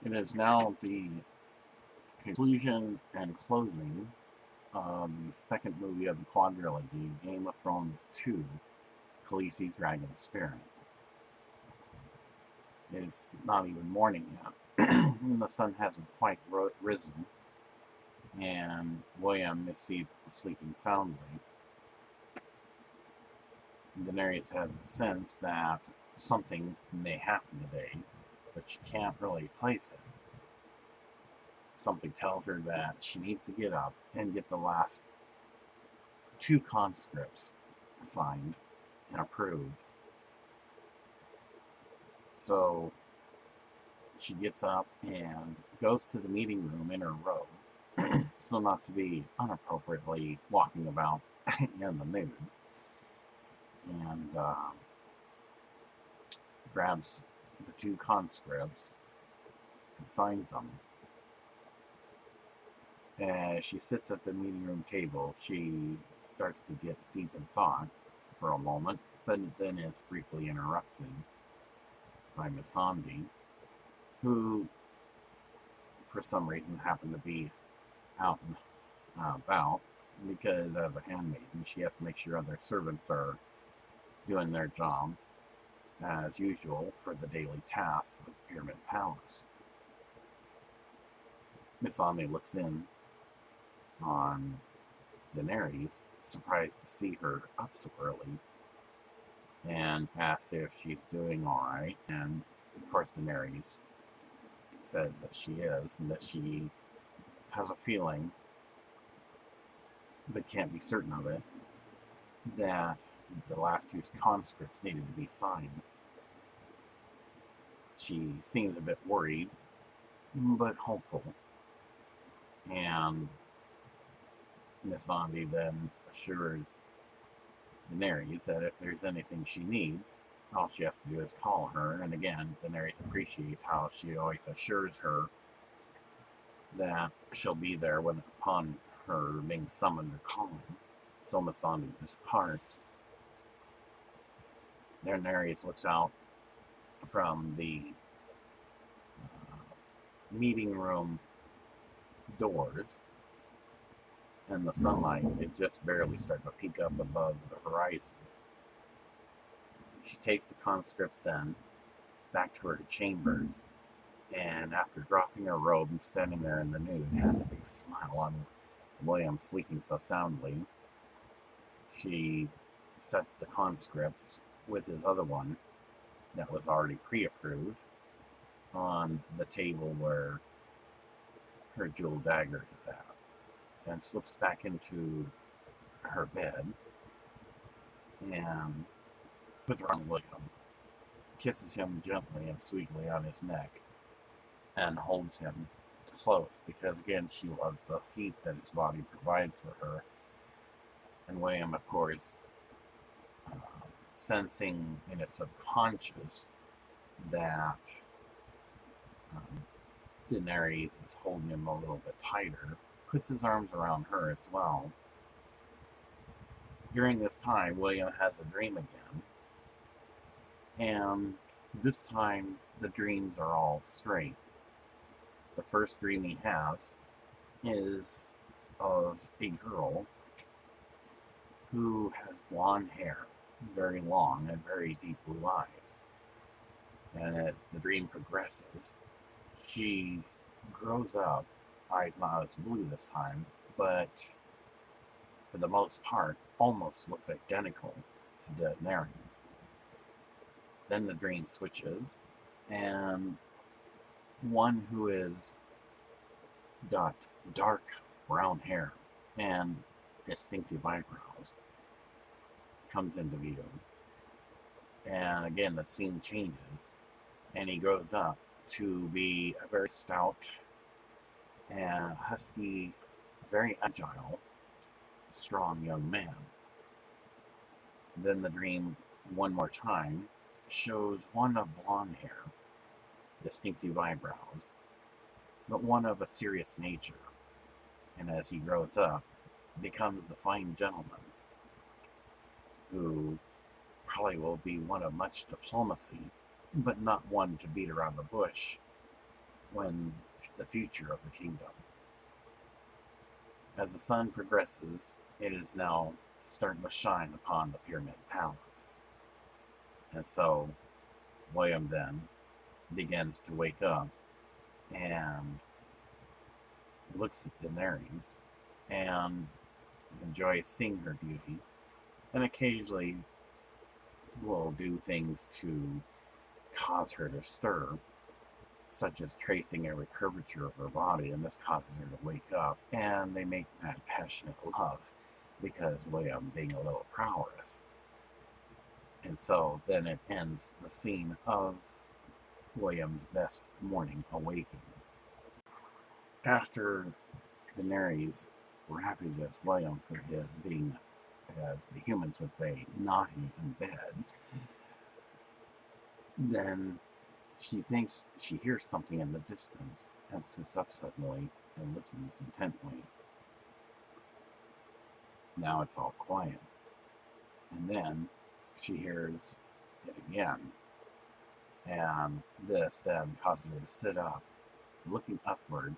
It is now the conclusion and closing of the second movie of the quadrilogy, Game of Thrones 2, Khaleesi's Dragon Spirit. It's not even morning yet. The sun hasn't quite risen, and William is sleeping soundly. Daenerys has a sense that something may happen today, but she can't really place it. Something tells her that she needs to get up and get the last 2 conscripts signed and approved. So she gets up and goes to the meeting room in her robe, so not to be inappropriately walking about in the nude, and grabs the 2 conscripts and signs them. As she sits at the meeting room table, she starts to get deep in thought for a moment, but then is briefly interrupted by Missandei, who, for some reason, happened to be out and about, because as a handmaiden, she has to make sure other servants are doing their job as usual for the daily tasks of Pyramid Palace. Missandei looks in on Daenerys, surprised to see her up so early, and asks if she's doing alright, and of course Daenerys says that she is, and that she has a feeling, but can't be certain of it, that the last 2 conscripts needed to be signed. She seems a bit worried, but hopeful, and Missandei then assures Daenerys that if there's anything she needs, all she has to do is call her. And again, Daenerys appreciates how she always assures her that she'll be there when upon her being summoned or called. So Missandei departs. Daenerys looks out from the meeting room doors, and the sunlight is just barely starting to peek up above the horizon. She takes the conscripts then back to her chambers, and after dropping her robe and standing there in the nude, has a big smile on William sleeping so soundly. She sets the conscripts with his other one that was already pre-approved on the table where her jeweled dagger is at, and slips back into her bed and puts her on William, kisses him gently and sweetly on his neck, and holds him close, because again she loves the heat that his body provides for her. And William, of course, sensing in his subconscious that Daenerys is holding him a little bit tighter, puts his arms around her as well. During this time, William has a dream again, and this time the dreams are all straight. The first dream he has is of a girl who has blonde hair, very long, and very deep blue eyes. And as the dream progresses, she grows up, eyes not as blue this time, but for the most part, almost looks identical to Daenerys. Then the dream switches, and one who is got dark brown hair and distinctive eyebrows comes into view. And again, the scene changes, and he grows up to be a very stout and husky, very agile, strong young man. Then the dream, one more time, shows one of blonde hair, distinctive eyebrows, but one of a serious nature. And as he grows up, becomes the fine gentleman who probably will be one of much diplomacy, but not one to beat around the bush when the future of the kingdom. As the sun progresses, it is now starting to shine upon the Pyramid Palace. And so William then begins to wake up and looks at Denerys and enjoys seeing her beauty, and occasionally will do things to cause her to stir, such as tracing every curvature of her body, and this causes her to wake up, and they make that passionate love because William being a little prowess. And so then it ends the scene of William's best morning awakening. After Daenerys ravages William for his being, as the humans would say, naughty in bed, then she thinks she hears something in the distance and sits up suddenly and listens intently. Now it's all quiet. And then she hears it again. And this then causes her to sit up, looking upward,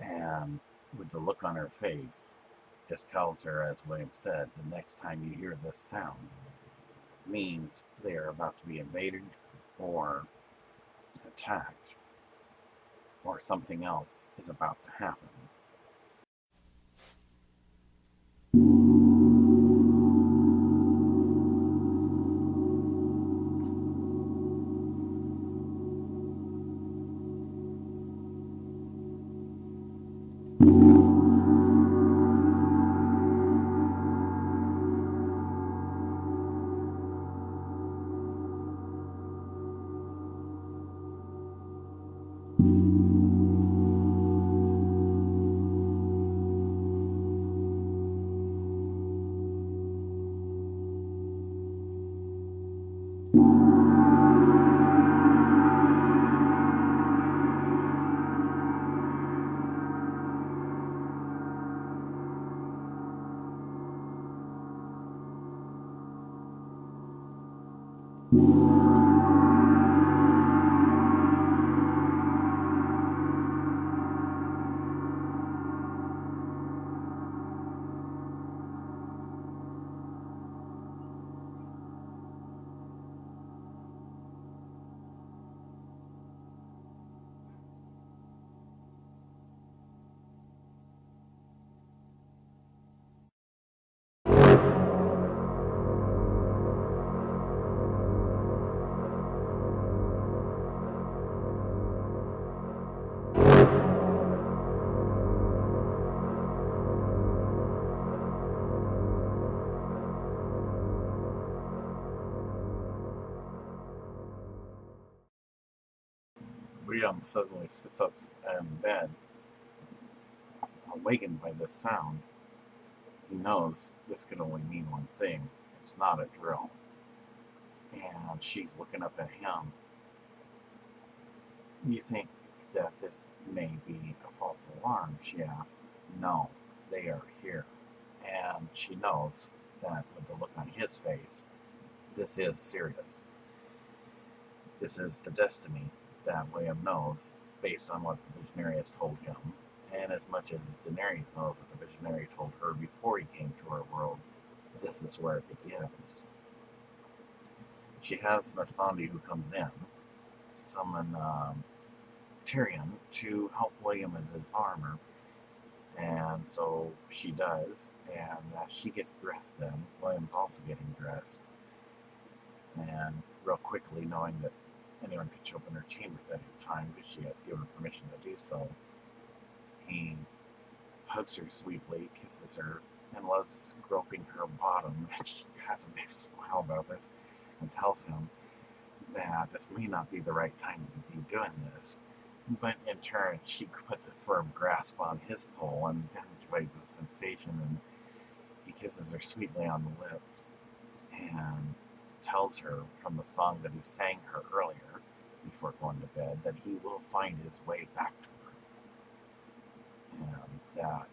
and with the look on her face, just tells her, as William said, the next time you hear this sound means they are about to be invaded or attacked, or something else is about to happen. William suddenly sits up in bed, awakened by this sound. He knows this can only mean one thing. It's not a drill. And she's looking up at him. You think that this may be a false alarm, she asks. No, they are here. And she knows that with the look on his face, this is serious. This is the destiny that William knows based on what the visionary has told him, and as much as Denerys knows what the visionary told her before he came to her world, this is where it begins. She has Missandei, who comes in, summon Tyrien to help William in his armor, and so she does, and she gets dressed then. William's also getting dressed, and real quickly, knowing that anyone could show up in her chambers at any time because she has given permission to do so, he hugs her sweetly, kisses her, and loves groping her bottom, and she has a big smile about this, and tells him that this may not be the right time to be doing this, but in turn she puts a firm grasp on his pole and demonstrates a sensation, and he kisses her sweetly on the lips, and tells her from the song that he sang her earlier before going to bed that he will find his way back to her, and that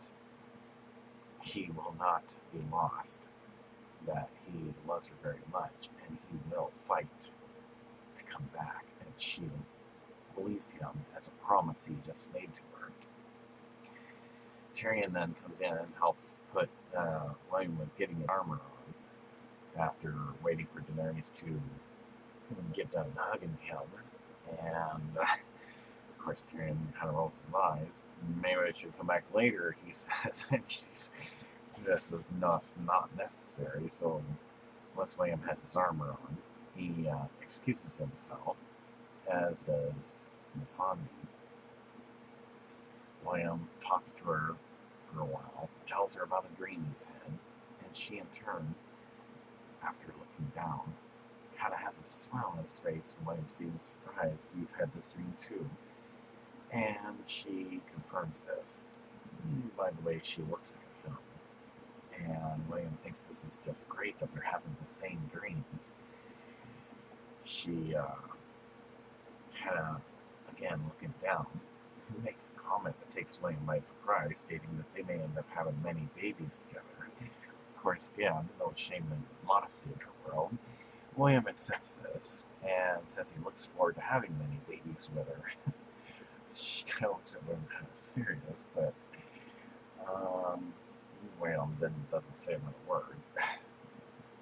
he will not be lost, that he loves her very much, and he will fight to come back and shield Elysium as a promise he just made to her. Tyrion then comes in and helps put William with getting his armor on after waiting for Daenerys to get done hugging him. And of course, Tyrion kind of rolls his eyes. Maybe I should come back later, he says. This is not necessary. So, once William has his armor on, he excuses himself, as does Missandei. William talks to her for a while, tells her about a dream he's had, and she in turn, after looking down, kind of has a smile on his face, and William seems surprised. You've had this dream too. And she confirms this by the way she looks at him. And William thinks this is just great that they're having the same dreams. She kind of, again, looking down, makes a comment that takes William by surprise, stating that they may end up having many babies together. Of course, again, no shame in modesty in her world. William accepts this and says he looks forward to having many babies with her. She kind of looks at William kind of serious, but William then doesn't say another word.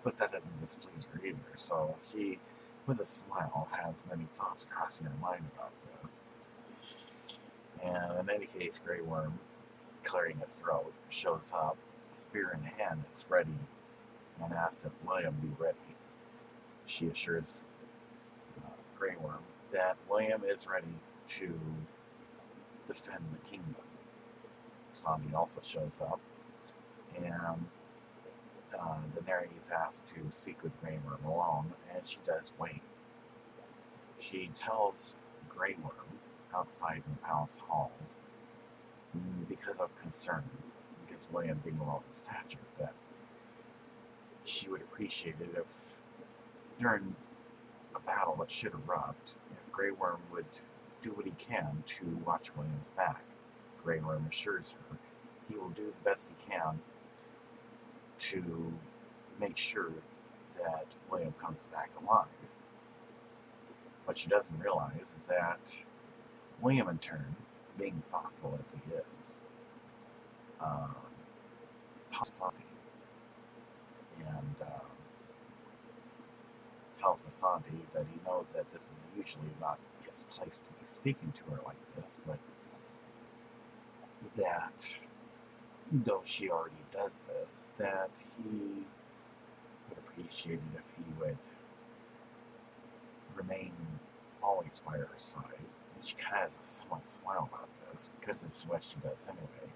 But that doesn't displease her either, so she, with a smile, has many thoughts crossing her mind about this. And in any case, Greyworm, clearing his throat, shows up, spear in hand, is ready, and asks if William be ready. She assures Greyworm that William is ready to defend the kingdom. Missandei also shows up, and Daenerys asks to speak with Greyworm alone, and she does wait. She tells Greyworm outside in the palace halls, because of concern, because William being below his stature, that she would appreciate it if, during a battle that should erupt, if Greyworm would do what he can to watch William's back. Greyworm assures her he will do the best he can to make sure that William comes back alive. What she doesn't realize is that William, in turn, being thoughtful as he is, tells Missandei that he knows that this is usually not his place to be speaking to her like this, but that, though she already does this, that he would appreciate it if he would remain always by her side. And she kind of has a somewhat smile about this, because it's what she does anyway.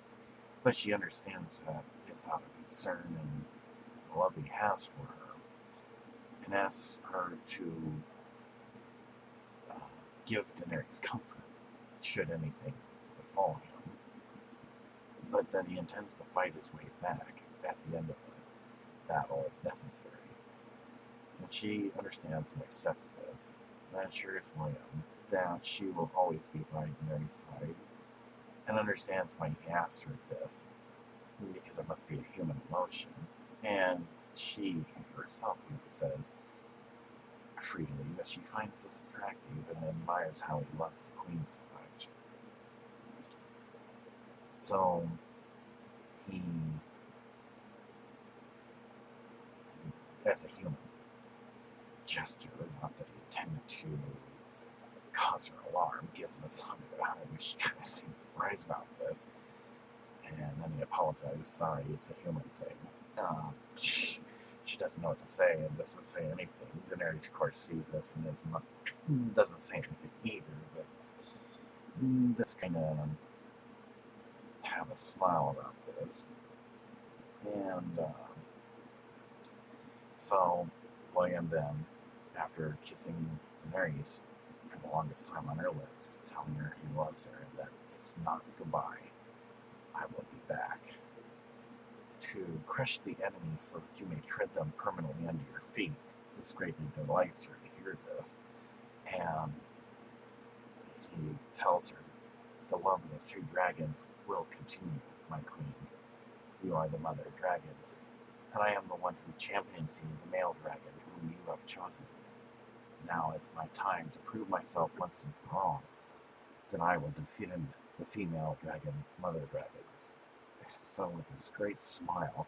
But she understands that it's out of concern and the love he has for her, and asks her to give Daenerys comfort, should anything befall him. But then he intends to fight his way back at the end of the battle if necessary. And she understands and accepts this, and assures William that she will always be by Daenerys' side, and understands why he asks her this, because it must be a human emotion. And she herself even says freely that she finds this attractive and admires how he loves the queen so much. So he, as a human gesture, not that he intended to cause her alarm, gives Missandei a hug. She kind of seems surprised about this, and then he apologizes. Sorry, it's a human thing. She doesn't know what to say and doesn't say anything. Daenerys, of course, sees this and doesn't say anything either, but this kind of have a smile about this. And so William then, after kissing Daenerys for the longest time on her lips, telling her he loves her and that it's not goodbye, I will be back, to crush the enemy so that you may tread them permanently under your feet. This greatly delights her to hear this, and he tells her, the love of the three dragons will continue, my queen. You are the mother of dragons, and I am the one who champions you, the male dragon whom you have chosen. Now it's my time to prove myself once and for all. that I will defend the female dragon, mother dragons. So with this great smile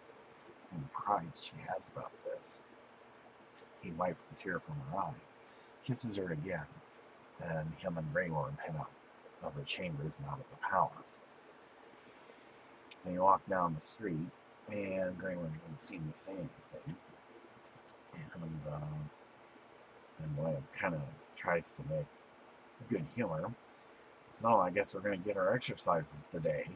and pride she has about this, he wipes the tear from her eye, kisses her again, and him and Greyworm head out of her chambers and out of the palace. They walk down the street, and Greyworm doesn't seem to say anything. And William kind of tries to make good humor. So I guess we're going to get our exercises today.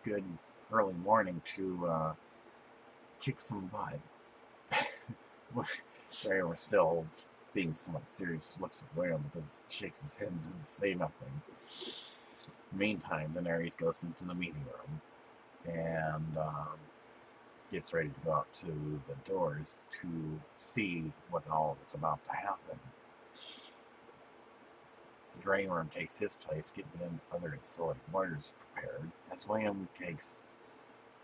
Good early morning to kick some butt. Greyworm was still being somewhat serious, looks at William because he shakes his head and doesn't say nothing. Meantime, Denerys goes into the meeting room and gets ready to go out to the doors to see what all is about to happen. Greyworm takes his place, getting the other auxiliary warriors prepared, as William takes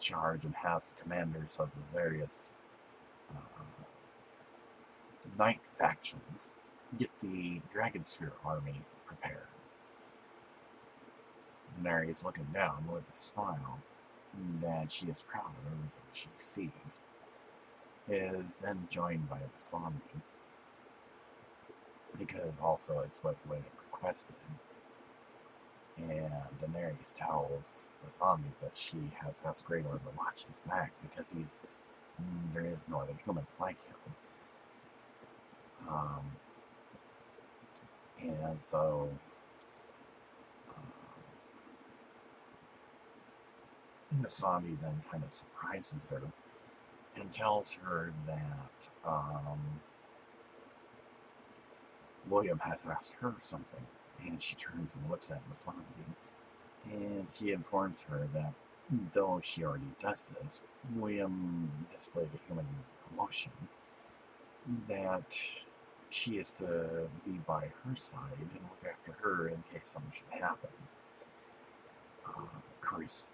charge and has the commanders of the various night factions get the Dragonsphere army prepared. Daenerys, looking down with a smile that she is proud of everything she sees, is then joined by Missandei, because also is what William requested. And Daenerys tells Missandei that she has asked Greyworm to watch his back because there is no other humans like him. And so Missandei then kind of surprises her and tells her that William has asked her something, and she turns and looks at Missandei, and she informs her that though she already does this, William displayed a human emotion, that she is to be by her side and look after her in case something should happen. Of course,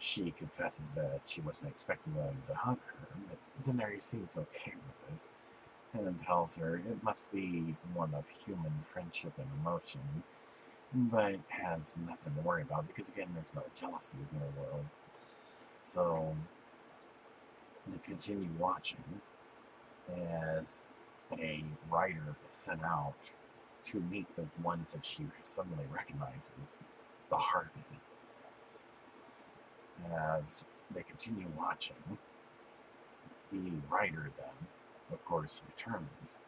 she confesses that she wasn't expecting them to hug her, but Daenerys seems okay with this, and then tells her it must be one of human friendship and emotion, but has nothing to worry about because, again, there's no jealousies in the world. So they continue watching as a rider is sent out to meet with ones that she suddenly recognizes, the Harpy. As they continue watching, the rider then, of course, returns.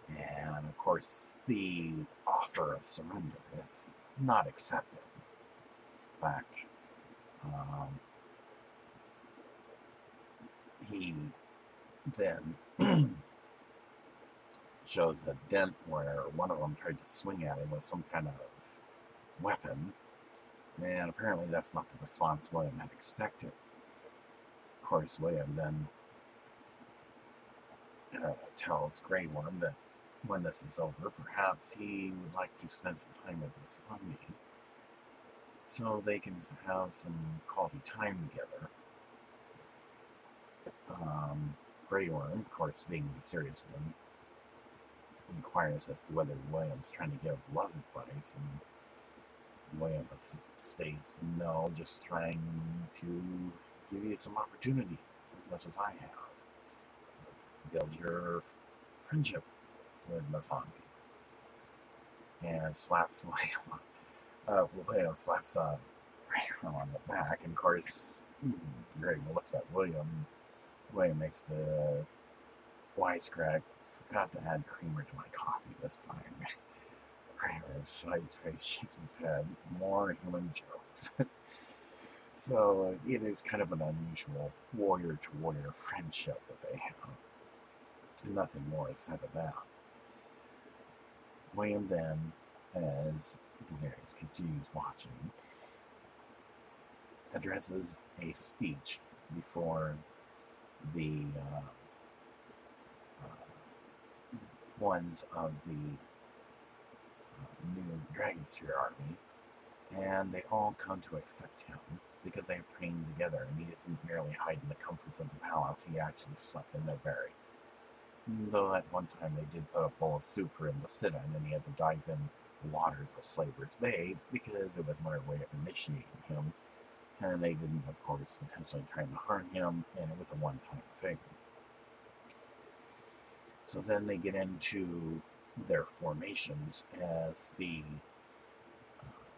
And, of course, the offer of surrender is not accepted. In fact, he then shows a dent where one of them tried to swing at him with some kind of weapon, and apparently that's not the response William had expected. Of course, William then tells Greyworm that when this is over, perhaps he would like to spend some time with Missandei, so they can have some quality time together. Greyworm, of course, being the serious one, inquires as to whether William's trying to give love advice, and William states, no, just trying to give you some opportunity, as much as I have. Build your friendship with Missandei. And slaps William slaps Greyworm on the back, and of course, Greyworm looks at William. William makes the wisecrack, forgot to add creamer to my coffee this time. Greyworm sighs face, shakes his head, more human jokes. So it is kind of an unusual warrior-to-warrior friendship that they have. Nothing more is said of that. William then, as Daenerys continues watching, addresses a speech before the ones of the new Dragonsphere army, and they all come to accept him because they have trained together, and he didn't merely hide in the comforts of the palace, he actually slept in their barracks. Though at one time they did put a bowl of soup for him to sit in, and he had to dive in waters of Slaver's Bay because it was their way of initiating him. And they didn't, of course, intentionally try to harm him, and it was a one-time thing. So then they get into their formations as the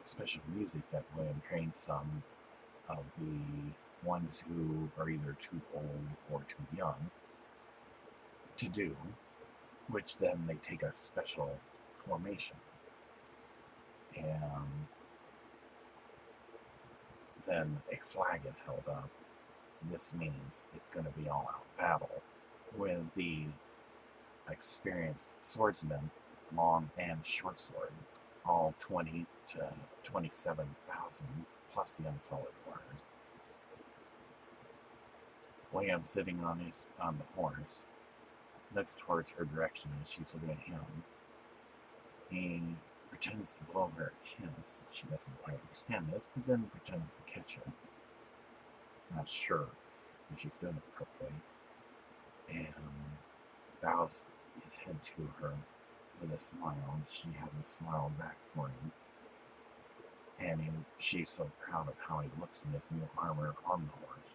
special music that William trained some of the ones who are either too old or too young to do, which then they take a special formation. And then a flag is held up. This means it's going to be all-out battle with the experienced swordsmen, long and short sword, all 20 to 27,000, plus the unsullied warriors. William sitting on the horse, looks towards her direction as she's looking at him. He pretends to blow her a kiss. She doesn't quite understand this, but then pretends to catch her. Not sure if she's doing it properly. And bows his head to her with a smile, and she has a smile back for him. And she's so proud of how he looks in his new armor on the horse.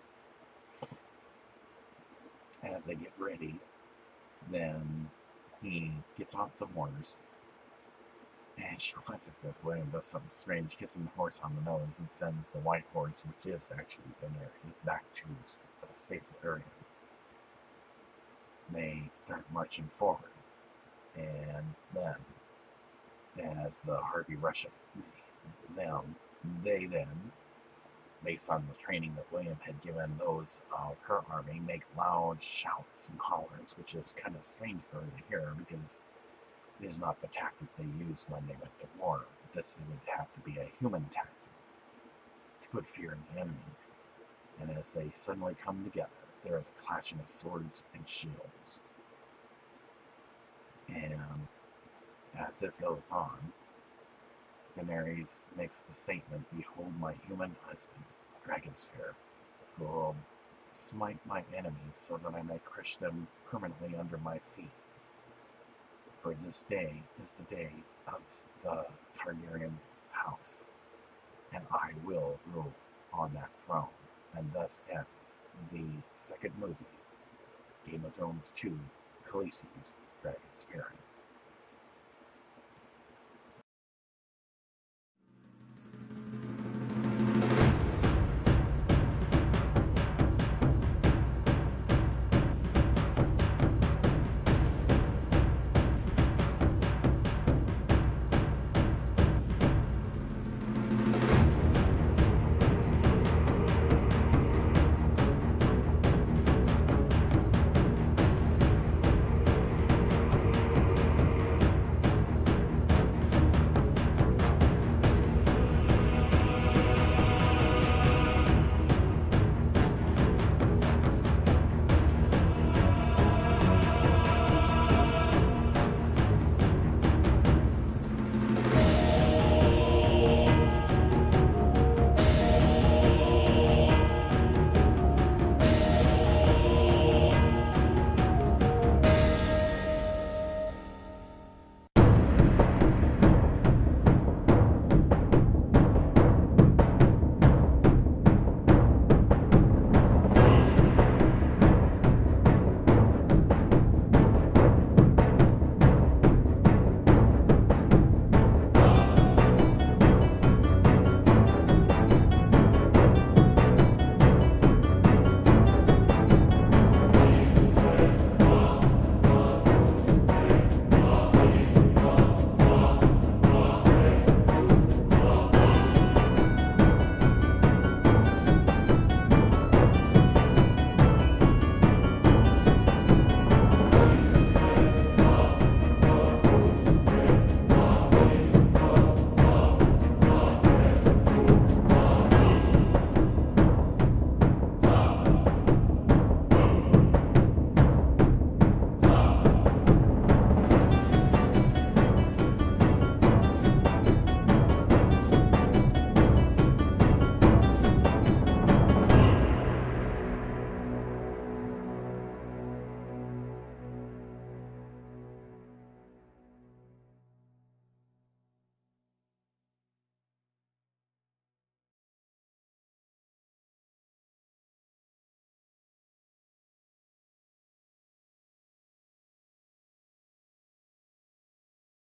As they get ready, then he gets off the horse, and she watches as William does something strange, kissing the horse on the nose, and sends the white horse, which is actually Denerys, back to a safer area. They start marching forward, and then, as the Harpy rush them, they then, based on the training that William had given those of her army, make loud shouts and hollers, which is kind of strange for her to hear because it is not the tactic they used when they went to war. This would have to be a human tactic to put fear in the enemy. And as they suddenly come together, there is a clashing of swords and shields. And as this goes on, Denerys makes the statement, "Behold my human husband, Dragonspear, who will smite my enemies so that I may crush them permanently under my feet. For this day is the day of the Targaryen house, and I will rule on that throne." And thus ends the second movie, Game of Thrones 2, Khaleesi's Dragonspear.